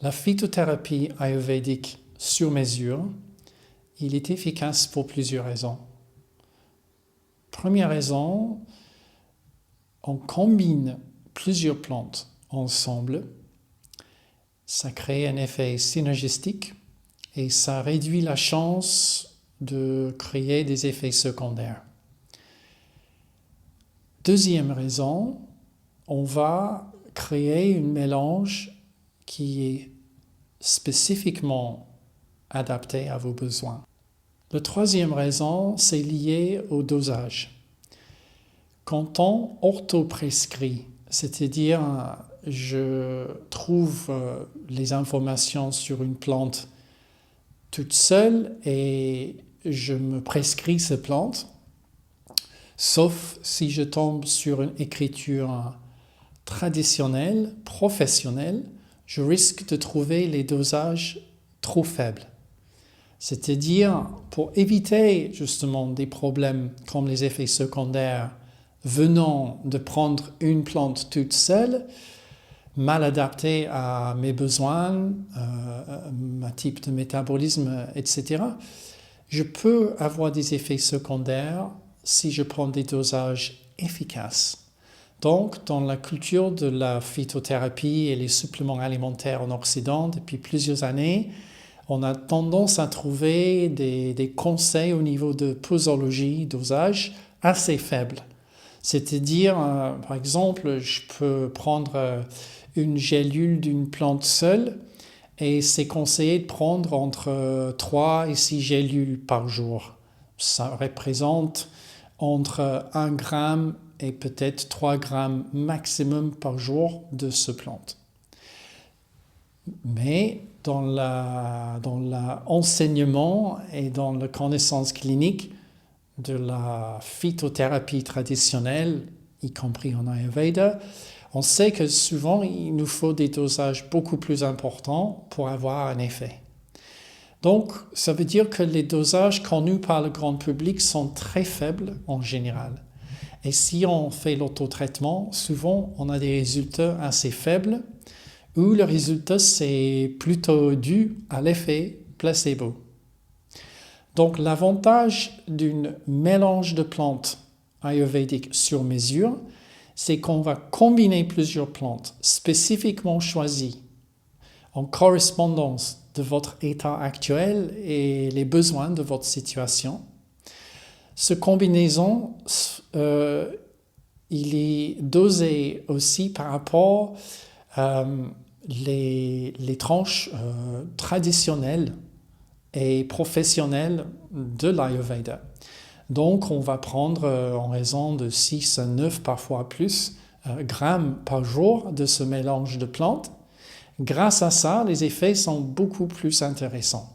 La phytothérapie ayurvédique sur mesure, il est efficace pour plusieurs raisons. Première raison, on combine plusieurs plantes ensemble, ça crée un effet synergistique et ça réduit la chance de créer des effets secondaires. Deuxième raison, on va créer un mélange qui est spécifiquement adapté à vos besoins. La troisième raison, c'est lié au dosage. Quand on orthoprescrit, c'est-à-dire je trouve les informations sur une plante toute seule et je me prescris cette plante, sauf si je tombe sur une écriture traditionnelle, professionnelle, je risque de trouver les dosages trop faibles. C'est-à-dire, pour éviter justement des problèmes comme les effets secondaires venant de prendre une plante toute seule, mal adaptée à mes besoins, ma type de métabolisme, etc., je peux avoir des effets secondaires si je prends des dosages efficaces. Donc, dans la culture de la phytothérapie et les suppléments alimentaires en Occident, depuis plusieurs années, on a tendance à trouver des conseils au niveau de posologie, dosage, assez faibles. C'est-à-dire, par exemple, je peux prendre une gélule d'une plante seule et c'est conseillé de prendre entre 3 et 6 gélules par jour. Ça représente entre 1 gramme et peut-être 3 grammes maximum par jour de ce plante. Mais dans l'enseignement et dans la connaissance clinique de la phytothérapie traditionnelle, y compris en Ayurveda, on sait que souvent il nous faut des dosages beaucoup plus importants pour avoir un effet. Donc, ça veut dire que les dosages connus par le grand public sont très faibles en général. Et si on fait l'autotraitement, souvent on a des résultats assez faibles où le résultat c'est plutôt dû à l'effet placebo. Donc l'avantage d'un mélange de plantes ayurvédiques sur mesure, c'est qu'on va combiner plusieurs plantes spécifiquement choisies en correspondance de votre état actuel et les besoins de votre situation. Cette combinaison, il est dosé aussi par rapport les tranches traditionnelles et professionnelles de l'Ayurveda. Donc, on va prendre en raison de 6 à 9, parfois plus, grammes par jour de ce mélange de plantes. Grâce à ça, les effets sont beaucoup plus intéressants.